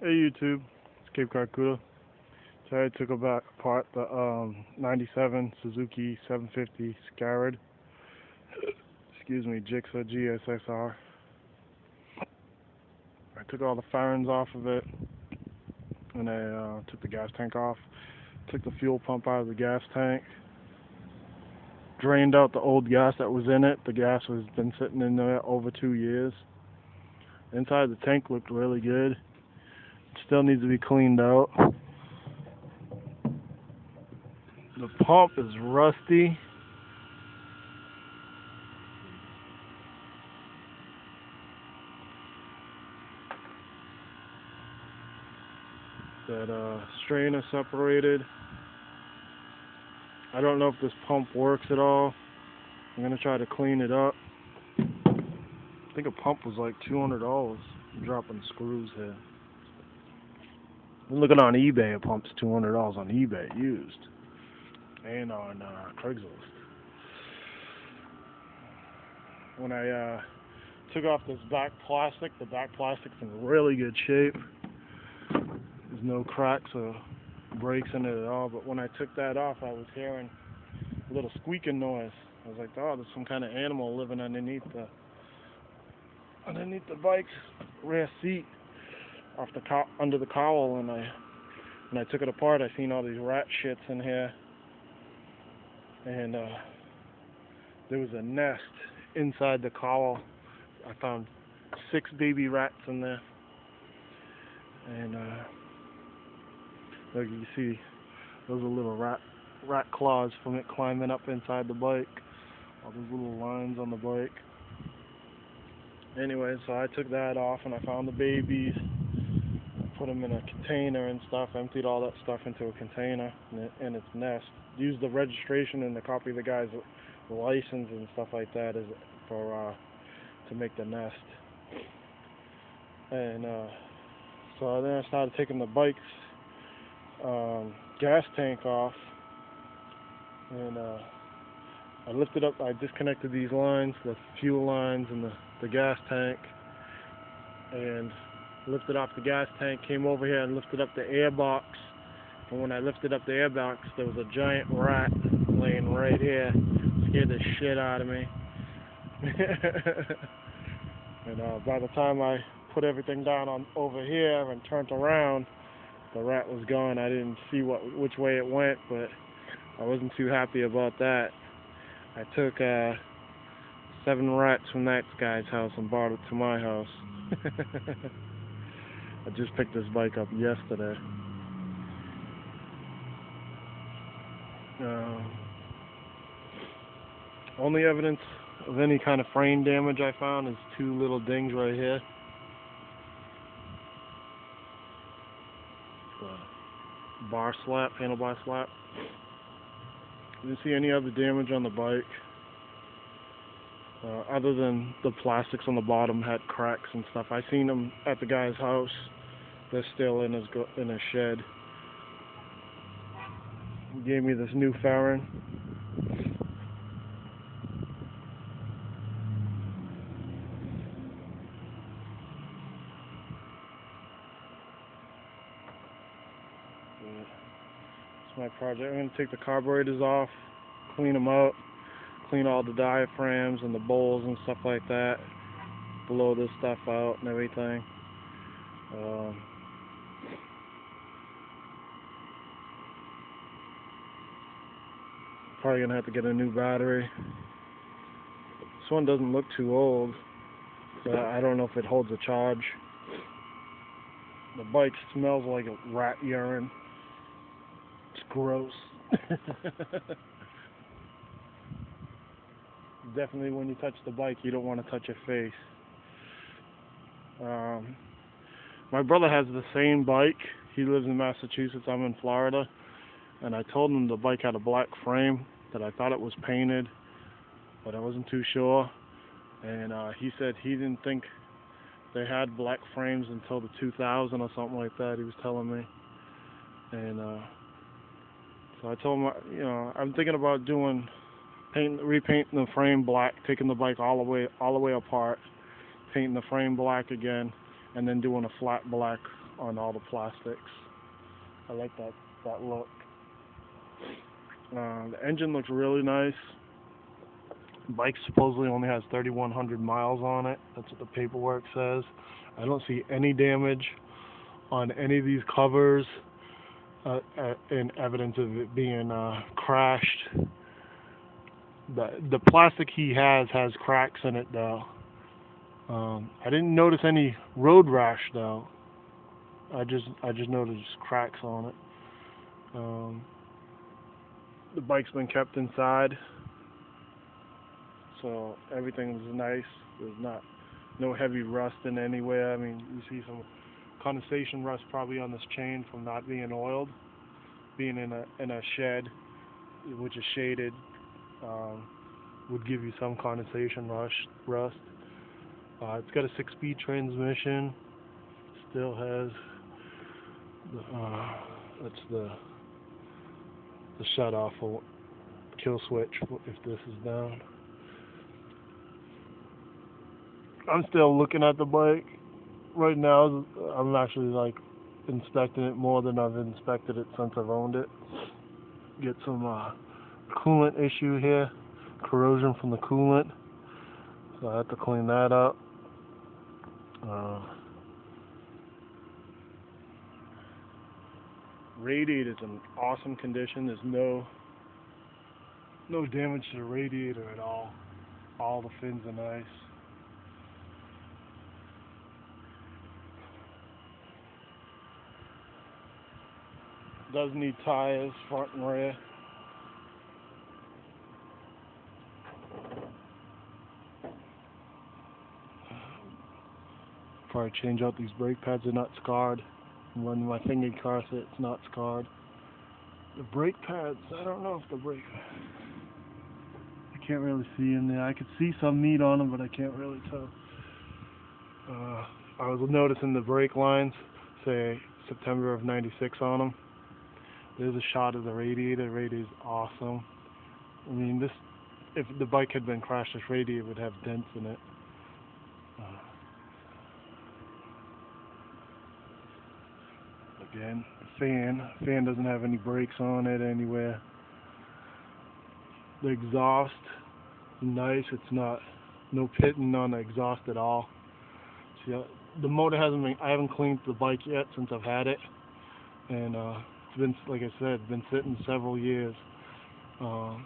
Hey YouTube, it's Cape Carcuda. Today I took apart the 97 Suzuki 750 srad, excuse me, Jigsaw GSSR. I took all the fairings off of it, and I took the gas tank off, took the fuel pump out of the gas tank, drained out the old gas that was in it. The gas has been sitting in there over 2 years. Inside the tank looked really good. It still needs to be cleaned out. The pump is rusty. That strainer separated. I don't know if this pump works at all. I'm gonna try to clean it up. I think a pump was like $200. I'm dropping screws here. I'm looking on eBay. A pump's $200 on eBay used, and on Craigslist. When I took off this back plastic, the back plastic's in really good shape. There's no cracks or breaks in it at all. But when I took that off, I was hearing a little squeaking noise. I was like, oh, there's some kind of animal living underneath the bike's rear seat, under the cowl. And when I took it apart, I seen all these rat shits in here, and there was a nest inside the cowl. I found 6 baby rats in there, and like you see, those are little rat claws from it climbing up inside the bike. All those little lines on the bike. Anyway, so I took that off and I found the babies, put them in a container and stuff, emptied all that stuff into a container in its nest. Used the registration and the copy of the guy's license and stuff like that to make the nest. And so then I started taking the bike's gas tank off, and I lifted up, I disconnected these lines, the fuel lines and the gas tank, and lifted off the gas tank, came over here and lifted up the air box. And when I lifted up the air box, there was a giant rat laying right here. Scared the shit out of me. And by the time I put everything down over here and turned around, the rat was gone. I didn't see which way it went, but I wasn't too happy about that. I took 7 rats from that guy's house and brought it to my house. I just picked this bike up yesterday. Only evidence of any kind of frame damage I found is 2 little dings right here. Bar slap, handlebar slap. Didn't see any other damage on the bike, other than the plastics on the bottom had cracks and stuff. I seen them at the guy's house. They're still in his shed. He gave me this new fairing. It's my project. I'm going to take the carburetors off, clean them out, clean all the diaphragms and the bowls and stuff like that, blow this stuff out and everything. Probably going to have to get a new battery. This one doesn't look too old, but I don't know if it holds a charge. The bike smells like a rat urine. It's gross. Definitely when you touch the bike, you don't want to touch your face. My brother has the same bike. He lives in Massachusetts. I'm in Florida. And I told him the bike had a black frame, that I thought it was painted, but I wasn't too sure. And he said he didn't think they had black frames until the 2000 or something like that, he was telling me. And so I told him, I'm thinking about repainting the frame black, taking the bike all the way apart, painting the frame black again, and then doing a flat black on all the plastics. I like that look. The engine looks really nice. The bike supposedly only has 3,100 miles on it. That's what the paperwork says. I don't see any damage on any of these covers in evidence of it being crashed. The plastic he has cracks in it though. I didn't notice any road rash though. I just noticed cracks on it. The bike's been kept inside, so everything's nice. There's no heavy rust in anywhere. I mean, you see some condensation rust probably on this chain from not being oiled, being in a shed, which is shaded, would give you some condensation rust. It's got a 6-speed transmission. Still has that's the shut off or kill switch if this is down. I'm still looking at the bike right now. I'm actually like inspecting it more than I've inspected it since I've owned it. Get some coolant issue here, corrosion from the coolant, so I have to clean that up. Radiator's in awesome condition. There's no damage to the radiator at all. All the fins are nice. Does need tires, front and rear. Probably change out these brake pads. They're not scarred. When my finger across it, it's not scarred. The brake pads, I don't know if the brake... I can't really see in there. I could see some meat on them, but I can't really tell. I was noticing the brake lines say September of '96 on them. There's a shot of the radiator. The radiator's awesome. I mean, if the bike had been crashed, this radiator would have dents in it. Again, fan doesn't have any brakes on it anywhere. The exhaust is nice. It's no pitting on the exhaust at all. See, the motor I haven't cleaned the bike yet since I've had it, and it's been, like I said, been sitting several years. There's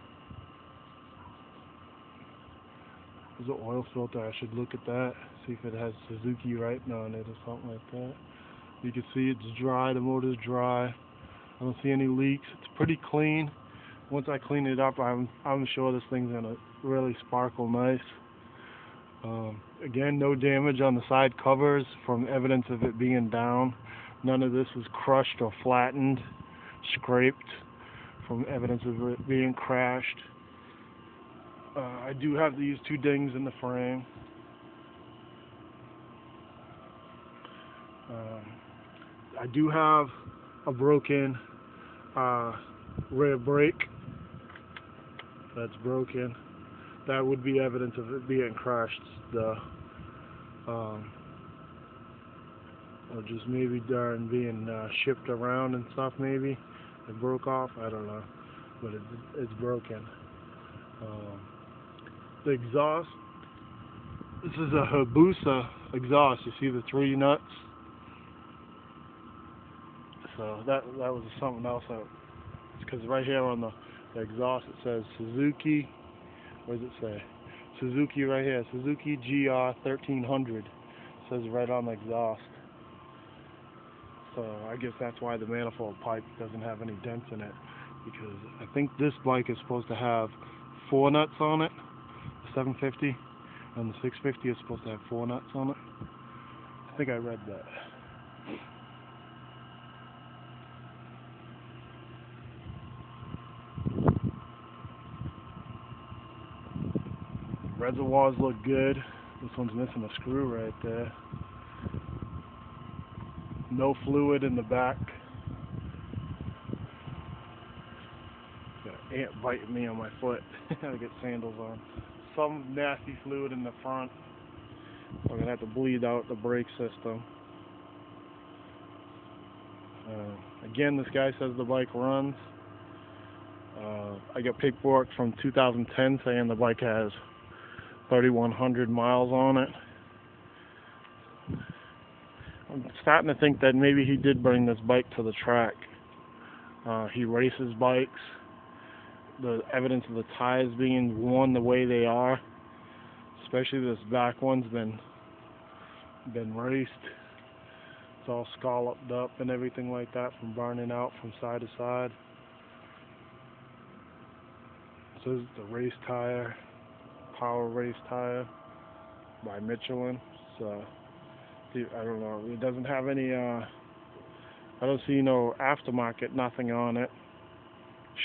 an oil filter. I should look at that, see if it has Suzuki writing on it or something like that. You can see it's dry. The motor's dry. I don't see any leaks. It's pretty clean. Once I clean it up, I'm sure this thing's gonna really sparkle nice. Again, no damage on the side covers from evidence of it being down. None of this was crushed or flattened, scraped from evidence of it being crashed. I do have these 2 dings in the frame. I do have a broken rear brake. That's broken. That would be evidence of it being crashed. Or just maybe during being shipped around and stuff. Maybe it broke off. I don't know, but it's broken. The exhaust. This is a Hayabusa exhaust. You see the 3 nuts. So that was something else. Because right here on the exhaust it says Suzuki. What does it say? Suzuki right here. Suzuki GR 1300. It says right on the exhaust. So I guess that's why the manifold pipe doesn't have any dents in it. Because I think this bike is supposed to have 4 nuts on it. The 750. And the 650 is supposed to have 4 nuts on it. I think I read that. Reservoirs look good. This one's missing a screw right there. No fluid in the back. Got an ant biting me on my foot. I get sandals on. Some nasty fluid in the front. I'm gonna have to bleed out the brake system. Again, this guy says the bike runs. I got paperwork from 2010 saying the bike has 3,100 miles on it. I'm starting to think that maybe he did bring this bike to the track. He races bikes. The evidence of the tires being worn the way they are, especially this back one's been raced. It's all scalloped up and everything like that from burning out from side to side. This is the race tire, power race tire by Michelin. So I don't know. It doesn't have any. I don't see no aftermarket, nothing on it,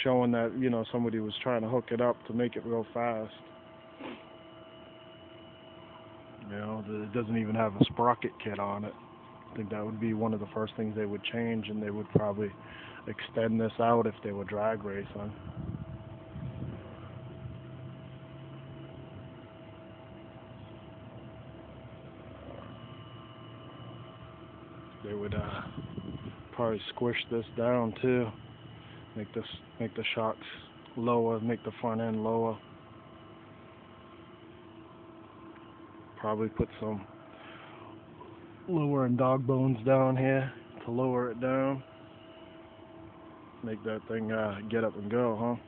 showing that somebody was trying to hook it up to make it real fast. It doesn't even have a sprocket kit on it. I think that would be one of the first things they would change, and they would probably extend this out if they were drag racing. They would probably squish this down too, make the shocks lower, make the front end lower. Probably put some lowering dog bones down here to lower it down. Make that thing get up and go,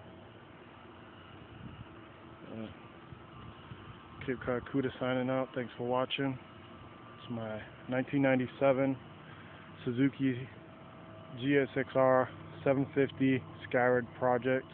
huh? Cape Cod Cuda signing out. Thanks for watching. It's my 1997 Suzuki GSXR 750 Scarad project.